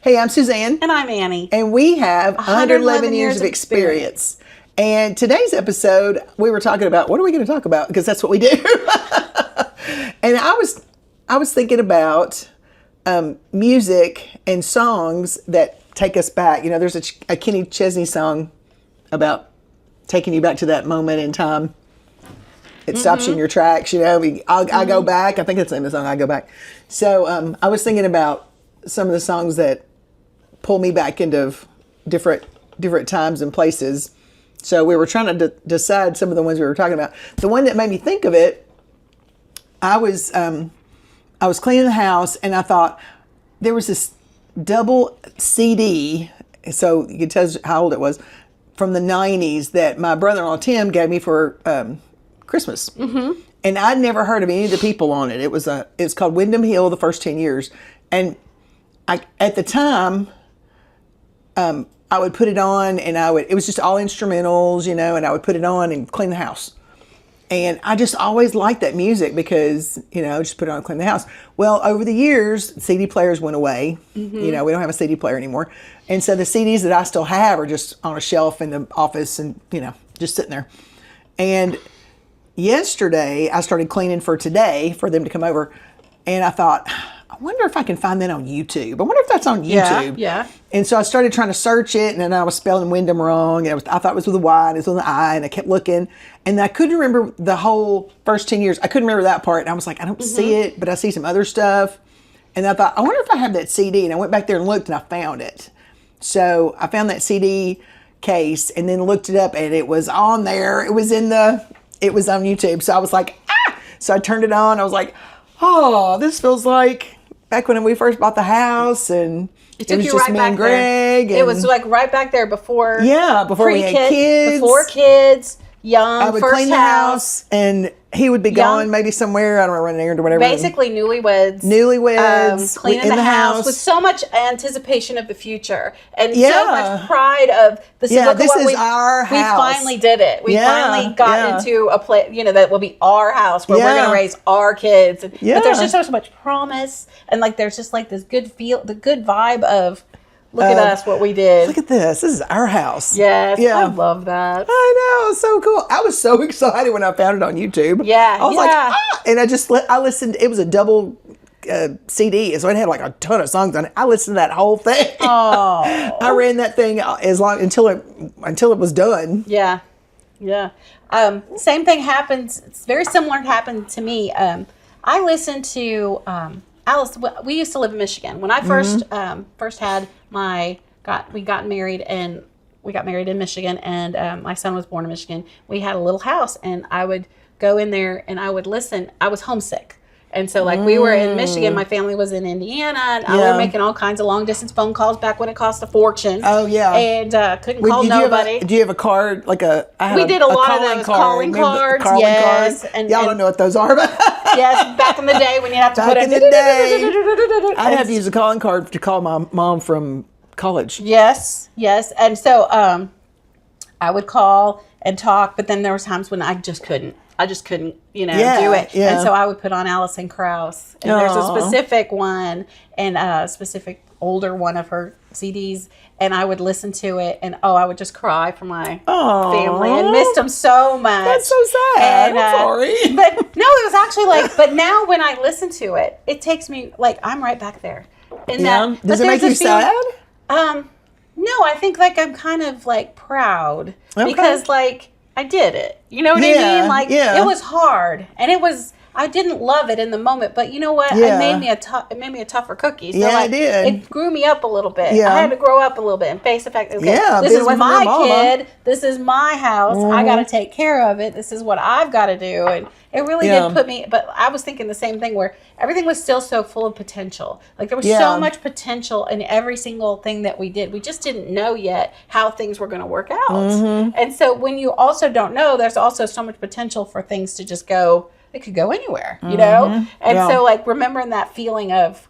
Hey, I'm Suzanne. And I'm Annie. And we have 111 years of experience. And today's episode, we were talking about, what are we going to talk about? Because that's what we do. And I was thinking about music and songs that take us back. You know, there's a Kenny Chesney song about taking you back to that moment in time. It stops you in your tracks, you know. I go back. I think that's the name of the song, I Go Back. So I was thinking about some of the songs that pull me back into different times and places. So we were trying to decide some of the ones we were talking about. The one that made me think of it, I was cleaning the house and I thought there was this double CD, so you can tell how old it was, from the 90s that my brother-in-law Tim gave me for Christmas. Mm-hmm. And I'd never heard of any of the people on it. It's called Windham Hill, The First 10 Years. And at the time, I would put it on and it was just all instrumentals, you know, and I would put it on and clean the house. And I just always liked that music because, you know, just put it on and clean the house. Well, over the years, CD players went away. Mm-hmm. You know, we don't have a CD player anymore. And so the CDs that I still have are just on a shelf in the office and, you know, just sitting there. And yesterday, I started cleaning for today for them to come over. And I thought, I wonder if I can find that on YouTube. I wonder if that's on YouTube. Yeah. And so I started trying to search it, and then I was spelling Wyndham wrong. And I thought it was with a Y, and it was with an I, and I kept looking. And I couldn't remember the whole first 10 years. I couldn't remember that part. And I was like, I don't see it, but I see some other stuff. And I thought, I wonder if I have that CD. And I went back there and looked, and I found it. So I found that CD case, and then looked it up, and it was on there. It was on YouTube. So I was like, ah! So I turned it on. I was like, oh, this feels like back when we first bought the house, and it was right just me and Greg. It was like right back there before. Yeah, before we had kids. Before kids, young. I would first clean the house, and he would be gone maybe somewhere. I don't know, running errand or whatever. Basically, newlyweds. in Cleaning the house with so much anticipation of the future and so much pride of this. This is our house. We finally did it. We finally got into a place, you know, that will be our house where we're going to raise our kids. But there's just so much promise, and like there's just like this good the good vibe of. Look at us, what we did. Look at this. This is our house. Yes, I love that. I know, so cool. I was so excited when I found it on YouTube. Yeah, I was like, ah! And I listened. It was a double CD, so it had like a ton of songs on it. I listened to that whole thing. Oh, I ran that thing until it was done. Yeah. Same thing happens. It's very similar happened to me. I listened to Alice. We used to live in Michigan when I first had we got married in Michigan, and my son was born in Michigan. We had a little house, and I would go in there and I would listen. I was homesick. And so, like, we were in Michigan, my family was in Indiana, and we were making all kinds of long-distance phone calls back when it cost a fortune. Oh, yeah. And couldn't call nobody. Do you have a card, like we did a lot of those calling cards. Yes. And y'all don't know what those are, but... Yes, back in the day when you have to back in the day, I had to use a calling card to call my mom from college. Yes. And so I would call and talk, but then there were times when I just couldn't, do it. Yeah. And so I would put on Alison Krauss. And there's a specific one and a specific older one of her CDs. And I would listen to it, and I would just cry for my family and missed them so much. That's so sad. And, I'm sorry. But no, it was actually like, but now when I listen to it, it takes me, like, I'm right back there. Does it make you sad? No, I think, like, I'm kind of, like, proud. Okay. Because, like, I did it. You know what I mean? Like, it was hard. And I didn't love it in the moment, but you know what? It made me a tougher cookie. So it did. It grew me up a little bit. Yeah. I had to grow up a little bit and face the fact that this is my kid. This is my house. Mm-hmm. I got to take care of it. This is what I've got to do. And it really did put me. But I was thinking the same thing where everything was still so full of potential. Like there was so much potential in every single thing that we did. We just didn't know yet how things were going to work out. Mm-hmm. And so when you also don't know, there's also so much potential for things to just go. It could go anywhere, you know? And so like remembering that feeling of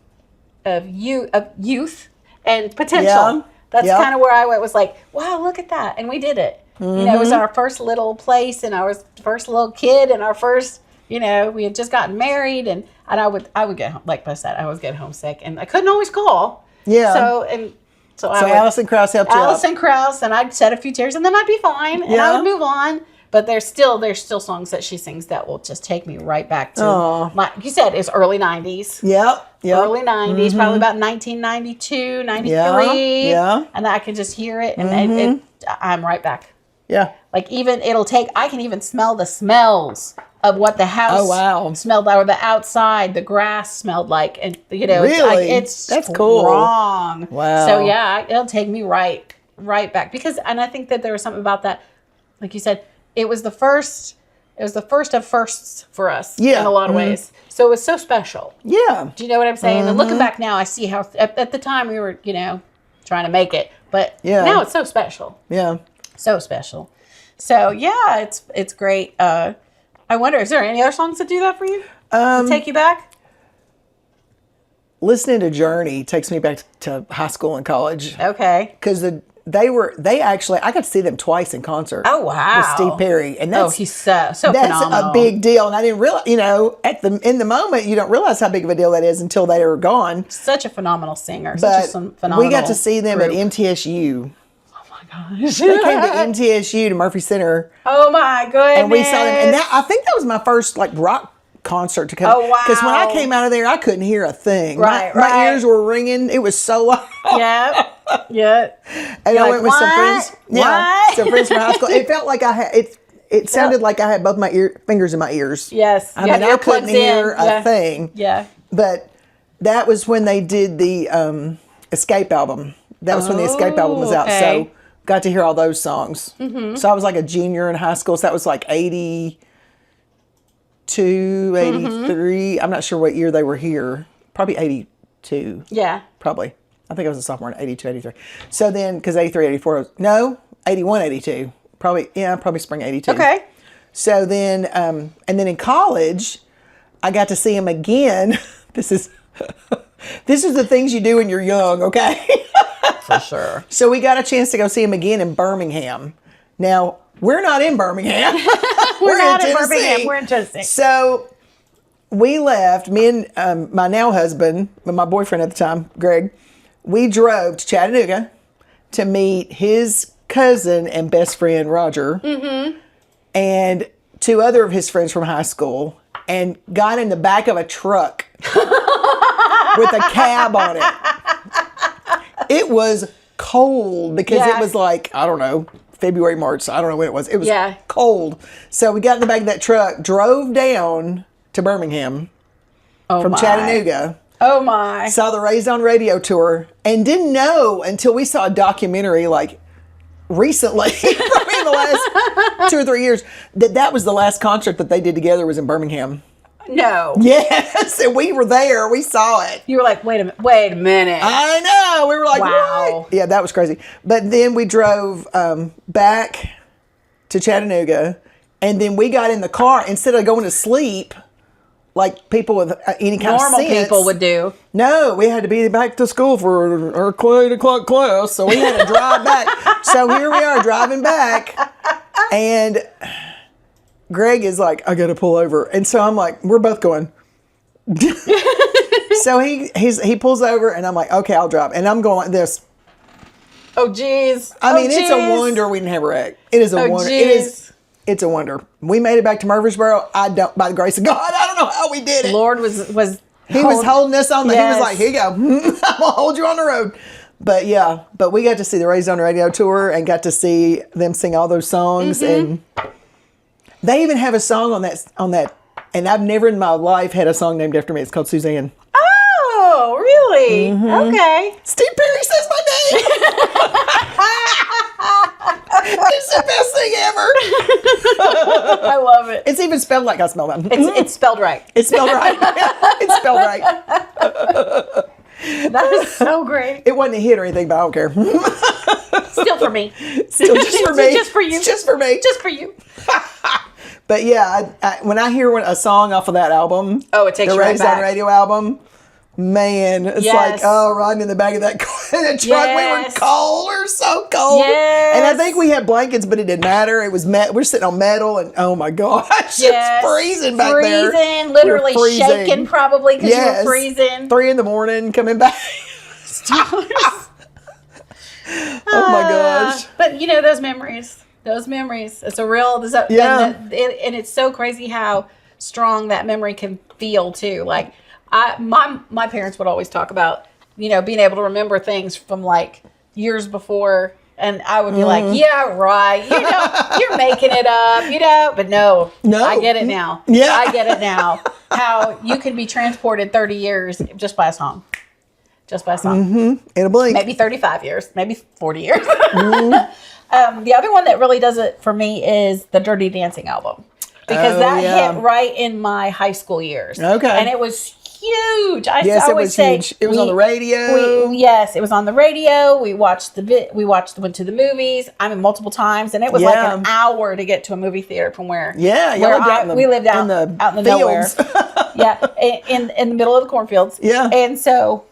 youth and potential. That's kind of where I went, was like, wow, look at that. And we did it. Mm-hmm. You know, it was our first little place and our first little kid and our first, you know, we had just gotten married and I would get, like I said, I was getting homesick and I couldn't always call. Yeah. So Alison Krauss helped you out. Alison Krauss, and I'd shed a few tears, and then I'd be fine, and I would move on. But there's still songs that she sings that will just take me right back to, like you said, it's early 90s. Yep. Early 90s, probably about 1992, 93. Yeah. And I can just hear it, and I'm right back. Yeah. Like I can even smell the smells of what the house smelled like, or the outside, the grass smelled like. And, really? It's that's strong. Cool. Wow. So, yeah, it'll take me right back. And I think that there was something about that, like you said, it was the first of firsts for us in a lot of ways. So it was so special. Yeah. Do you know what I'm saying? And looking back now, I see how at the time we were, trying to make it. But now it's so special. Yeah. So special. So yeah, it's great. I wonder, is there any other songs that do that for you? Take you back? Listening to Journey takes me back to high school and college. Okay. Because I got to see them twice in concert. Oh wow. With Steve Perry. And he's so phenomenal. That's a big deal. And I didn't realize, in the moment you don't realize how big of a deal that is until they are gone. Such a phenomenal singer. But such a phenomenal we got to see them group. at MTSU. Gosh. They came to MTSU to Murphy Center. Oh my goodness! And we saw them, and I think that was my first rock concert to come. Oh wow! Because when I came out of there, I couldn't hear a thing. Right, my ears were ringing. It was so loud. Yeah. And I went with some friends. Yeah, some friends from high school. It felt like I had it sounded like I had both my fingers in my ears. Yes. I mean, I couldn't hear a thing. Yeah. But that was when they did the Escape album. That was when the Escape album was out. So got to hear all those songs. Mm-hmm. So I was like a junior in high school. So that was like 82, 83. I'm not sure what year they were here. Probably 82. Yeah. Probably. I think I was a sophomore in 82, 83. So then, because 83, 84, 81, 82. Probably spring 82. Okay. So then, and then in college, I got to see him again. This is the things you do when you're young, okay? For sure. So we got a chance to go see him again in Birmingham. Now, we're not in Birmingham. We're not in Birmingham. We're in Tennessee. So we left, me and my now husband, my boyfriend at the time, Greg, we drove to Chattanooga to meet his cousin and best friend, Roger, and two other of his friends from high school, and got in the back of a truck with a cab on it. It was cold because it was like, I don't know, February, March. I don't know when it was. It was cold. So we got in the back of that truck, drove down to Birmingham from Chattanooga. Oh my. Saw the Raised on Radio tour and didn't know until we saw a documentary recently, probably in the last 2 or 3 years, that was the last concert that they did together was in Birmingham. No. Yes, and we were there. We saw it. You were like, wait a minute. I know. We were like, wow. What? Yeah, that was crazy. But then we drove back to Chattanooga, and then we got in the car. Instead of going to sleep, like people with any kind of sense. Normal people would do. No, we had to be back to school for our 8 o'clock class, so we had to drive back. So here we are driving back, and Greg is like, I got to pull over. And so I'm like, we're both going. So he pulls over, and I'm like, okay, I'll drive. And I'm going like this. Oh, geez. I mean, it's a wonder we didn't have a wreck. It is a wonder. Geez. It's a wonder. We made it back to Murfreesboro. By the grace of God, I don't know how we did it. Lord was He was holding us on. He was like, here you go. I'm going to hold you on the road. But yeah, we got to see the Raised on Radio tour and got to see them sing all those songs. And they even have a song on that. And I've never in my life had a song named after me. It's called Suzanne. Oh, really? Okay. Steve Perry says my name. It's the best thing ever. I love it. It's even spelled like I spelled it. It's spelled right. It's spelled right. It's spelled right. That is so great. It wasn't a hit or anything, but I don't care. Still for me. Still just for me. Just for you. Just for me. Just for you. But yeah, when I hear a song off of that album, it takes the you right Raised back. on Radio album, man, it's like, riding in the back of that truck. We were cold. We were so cold. Yes. And I think we had blankets, but it didn't matter. It was we're sitting on metal, and oh my gosh, it's freezing back there. Freezing, literally shaking probably because you were freezing. 3 a.m. coming back. $6. Oh my gosh. But you know, those memories. It's a real, and it's so crazy how strong that memory can feel too. Like my parents would always talk about, you know, being able to remember things from like years before. And I would be like, yeah, right. You know, you're making it up, you know, but no, I get it now. Yeah. I get it now. How you can be transported 30 years just by a song. Just by a song. Mm-hmm. In a blink. Maybe 35 years, maybe 40 years. The other one that really does it for me is the Dirty Dancing album. Because hit right in my high school years. Okay. And it was huge. It was huge. It was on the radio. Yes, it was on the radio. We went to the movies. I mean, multiple times. And it was like an hour to get to a movie theater from where we lived out in the nowhere. In the middle of the cornfields. Yeah. And so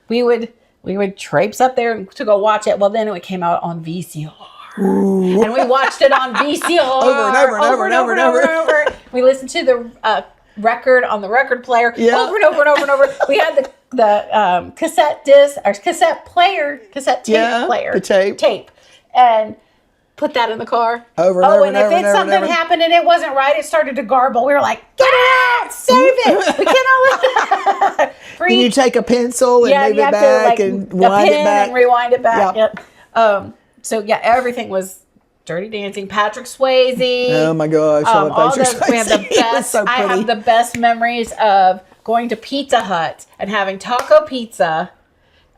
we would traipse up there to go watch it. Well, then it came out on VCR. Ooh. And we watched it on VCR over and over. We listened to the record on the record player over and over. We had the cassette disc or cassette tape player. The tape. And put that in the car. Over and over and over. And if something happened and it wasn't right, it started to garble. We were like, get it out! Save it! We cannot let it. Can you take a pencil and move it back and wind it back? And rewind it back. Yep. So everything was Dirty Dancing. Patrick Swayze. Oh my gosh, I love Patrick Swayze. We have the best. I have the best memories of going to Pizza Hut and having taco pizza,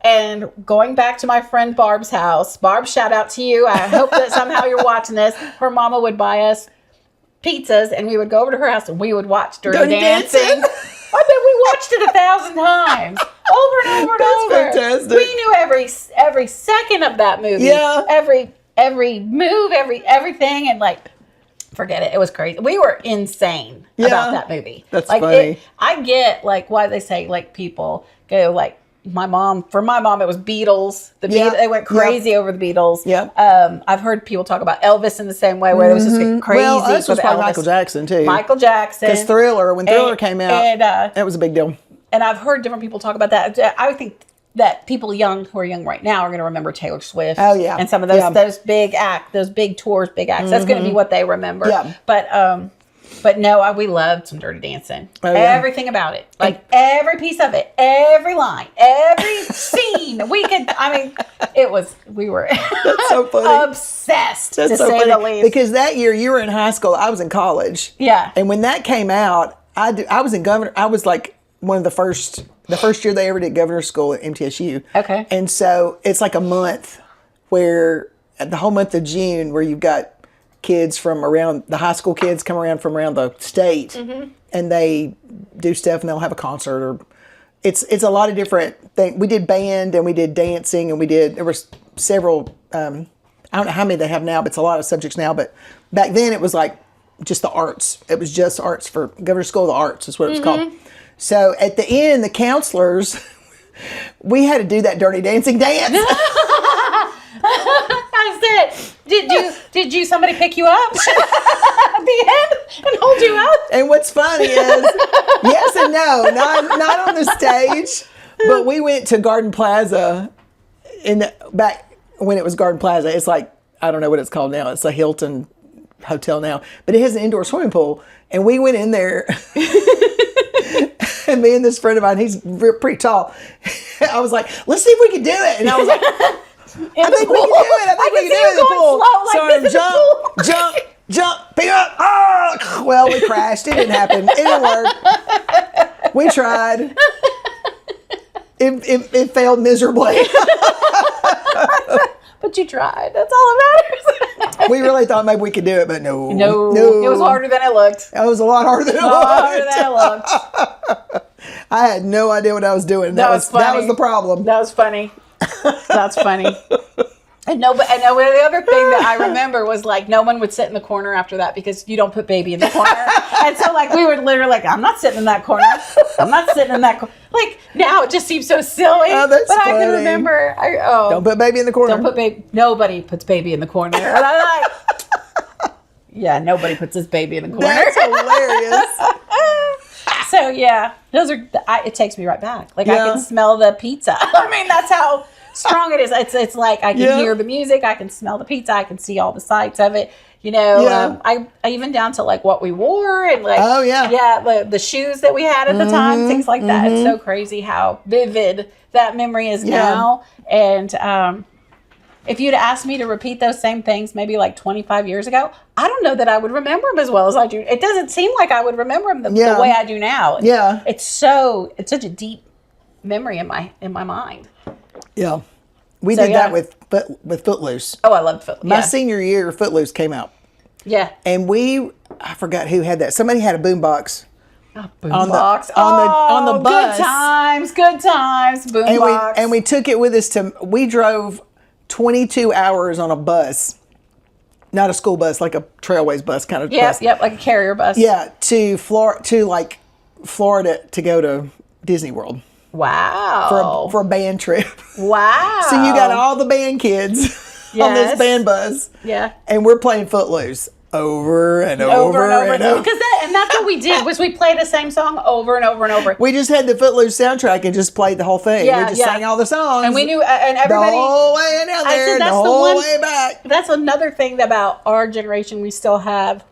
and going back to my friend Barb's house. Barb, shout out to you. I hope that somehow you're watching this. Her mama would buy us pizzas, and we would go over to her house and we would watch Dirty Dancing. I bet we watched it 1,000 times, over and over and over. That's fantastic. We knew every second of that movie. Yeah. Every move, everything, and like, forget it. It was crazy. We were insane about that movie. That's like, funny. I get like why they say like people go like. For my mom, it was Beatles. They went crazy over the Beatles. Yeah. I've heard people talk about Elvis in the same way, where it was just crazy. Well, this was probably Michael Jackson too. Michael Jackson. Because when Thriller came out, that was a big deal. And I've heard different people talk about that. I would think that people who are young right now are going to remember Taylor Swift. Oh yeah. And some of those big tours, big acts. That's going to be what they remember. Yeah. But no, we loved some Dirty Dancing. Oh, yeah. Everything about it. Like every piece of it, every line, every scene. We were That's so funny. Obsessed, That's to so say funny. the least. Because that year you were in high school, I was in college. Yeah. And when that came out, I was in governor. I was like one of the first year they ever did governor's school at MTSU. Okay. And so it's like a month the whole month of June where you've got kids from around, the high school kids come around from around the state, and they do stuff, and they'll have a concert, or it's a lot of different things. We did band and we did dancing, and there was several, I don't know how many they have now, but it's a lot of subjects now, but back then it was like just the arts. It was just arts for Governor's School of the Arts is what it was called. So at the end, the counselors, we had to do that Dirty Dancing dance. I said, did somebody pick you up at the end and hold you up? And what's funny is, yes and no, not on the stage, but we went to Garden Plaza back when it was Garden Plaza. It's like, I don't know what it's called now. It's a Hilton hotel now, but it has an indoor swimming pool, and we went in there. And me and this friend of mine, he's pretty tall. I was like, let's see if we can do it. And I was like, I think we can do it. I think we can do it in the pool. So jump, pick up. Oh, well, we crashed. It didn't happen. It didn't work. We tried. It failed miserably. But you tried. That's all that matters. We really thought maybe we could do it, but no. It was harder than it looked. It was a lot harder than it looked. I had no idea what I was doing. That was the problem. That was funny. That's funny. And the other thing that I remember was like no one would sit in the corner after that because you don't put baby in the corner. And so like we were literally like, I'm not sitting in that corner. I'm not sitting in that corner. Like now it just seems so silly. Oh, that's funny. I can remember. Don't put baby in the corner. Don't put baby. Nobody puts baby in the corner. And I'm like, yeah, nobody puts his baby in the corner. That's hilarious. So yeah, those are. It takes me right back. Like I Yeah. can smell the pizza. I mean, that's how strong it is. It's like I can hear the music, I can smell the pizza, I can see all the sights of it. You know, Yeah. I even down to like what we wore and like the shoes that we had at the time, things like that. It's so crazy how vivid that memory is now. And if you'd asked me to repeat those same things maybe like 25 years ago, I don't know that I would remember them as well as I do. It doesn't seem like I would remember them the way I do now. Yeah. It's such a deep memory in my mind. Yeah. We did that with Footloose. Oh, I loved Footloose. My senior year, Footloose came out. Yeah. And I forgot who had that. Somebody had a boombox. Boombox. On the bus. Good times. Boombox. And we took it with us we drove 22 hours on a bus. Not a school bus, like a Trailways bus kind of bus. Yep, like a carrier bus. Yeah, to Florida to go to Disney World. Wow. For a band trip. Wow. So you got all the band kids on this band bus. Yeah. And we're playing Footloose over and over. And that's what we did was we played the same song over and over and over. We just had the Footloose soundtrack and just played the whole thing. Yeah, we just sang all the songs. And we knew, and everybody. The whole way down there, the whole way back. That's another thing about our generation. We still have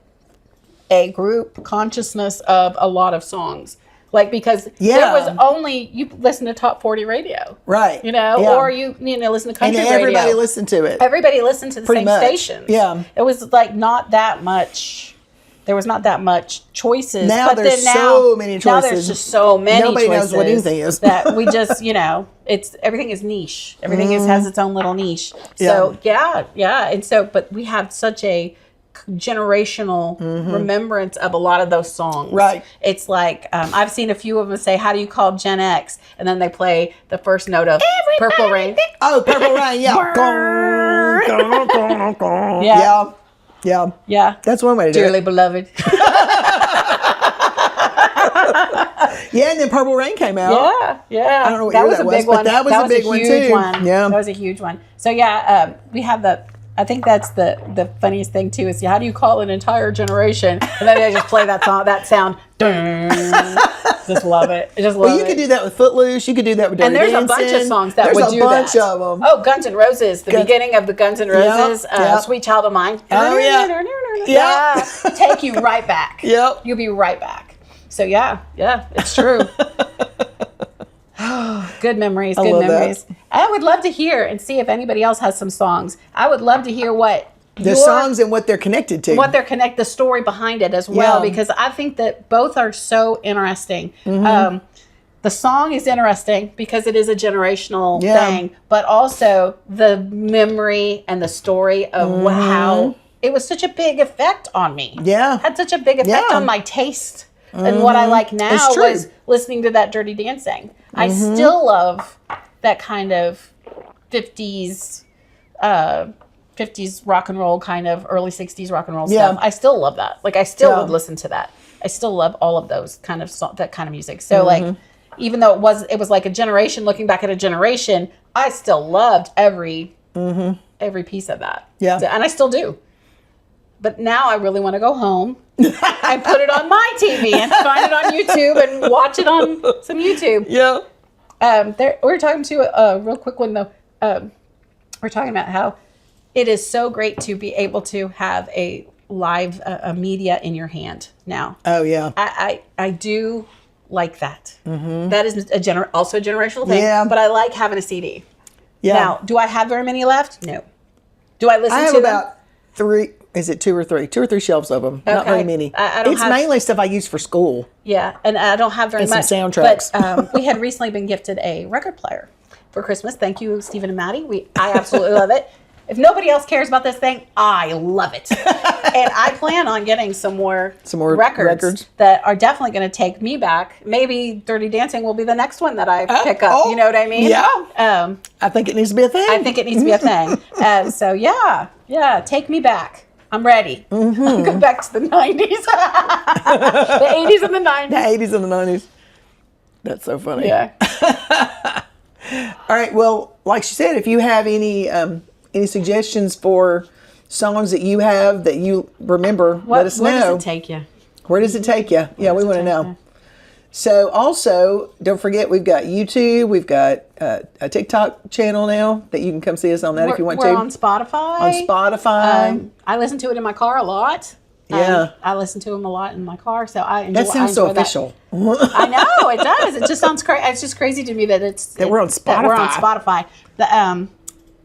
a group consciousness of a lot of songs. Like, because there was only, you listen to Top 40 radio. Right. You know, or you listen to country radio. And everybody listened to it. Everybody listened to the same stations. Yeah. It was like not that much, there was not that much choices. Now there's so many choices. Now there's just so many Nobody choices. knows what anything is. That we just, everything is niche. Everything has its own little niche. So, yeah. And so, but we have such a generational remembrance of a lot of those songs. Right. It's like I've seen a few of them say, "How do you call Gen X?" And then they play the first note of Purple Rain. Oh, Purple Rain, yeah. Yeah. That's one way to do it. Dearly beloved. Yeah, and then Purple Rain came out. Yeah. I don't know what year that was, but that was a big one too. Yeah. That was a huge one. So yeah, we have I think that's the funniest thing too is how do you call an entire generation and then they just play that song, that sound. Just love it. Well, you could do that with Footloose. You could do that with Dirty Dancing. And there's a bunch of songs that would do that. There's a bunch of them. Oh, Guns N' Roses. The beginning of the Guns N' Roses. Sweet Child of Mine. Oh, yeah. Yeah. Take you right back. Yep. You'll be right back. So, yeah, it's true. Good memories. Good memories. That. I would love to hear and see if anybody else has some songs. I would love to hear what the songs and what they're connected to. The story behind it as well, because I think that both are so interesting. The song is interesting because it is a generational thing, but also the memory and the story of how it was such a big effect on me. Yeah. Had such a big effect on my taste. And what I like now was listening to that Dirty Dancing. I still love that kind of 50s rock and roll, kind of early 60s rock and roll stuff. I still love that. Like I still would listen to that. I still love all of those kind of that kind of music. So like, even though it was like a generation looking back at a generation, I still loved every piece of that. Yeah, so, and I still do. But now I really want to go home and put it on my TV and find it on YouTube and watch it on some YouTube. Yeah. We're talking to a real quick one though. We're talking about how it is so great to be able to have a live media in your hand now. Oh yeah. I do like that. That is also a generational thing. Yeah. But I like having a CD. Yeah. Now, do I have very many left? No. Do I listen to them? I have about 3. Is it 2 or 3? 2 or 3 shelves of them. Okay. Not very many. It's mainly stuff I use for school. Yeah, and I don't have very much. Some soundtracks. But we had recently been gifted a record player for Christmas. Thank you, Stephen and Maddie. I absolutely love it. If nobody else cares about this thing, I love it. And I plan on getting some more records that are definitely going to take me back. Maybe Dirty Dancing will be the next one that I pick up. You know what I mean? Yeah. I think it needs to be a thing. I think it needs to be a thing. So, yeah, take me back. I'm ready. I'll go back to the 90s. The 80s and the 90s. The 80s and the 90s. That's so funny. Yeah. All right. Well, like she said, if you have any suggestions for songs that you have that you remember, let us know. Where does it take you? Where does it take you? Yeah, we want to know. So also, don't forget, we've got YouTube. We've got a TikTok channel now that you can come see us on that if you want to. We're on Spotify. On Spotify. I listen to it in my car a lot. Yeah. I listen to them a lot in my car. So I enjoy, that sounds so official. I know, it does. It just sounds crazy. It's just crazy to me that we're on Spotify. We're on Spotify.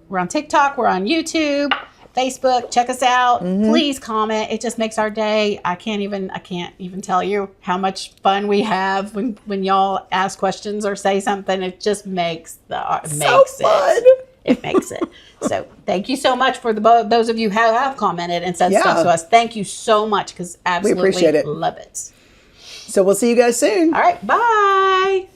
We're on TikTok. We're on YouTube. Facebook, check us out. Please comment. It just makes our day. I can't even tell you how much fun we have when y'all ask questions or say something. It just makes fun. It makes it. So thank you so much for those of you who have commented and said stuff to us. Thank you so much, because absolutely we appreciate it. Love it. So we'll see you guys soon. All right. Bye.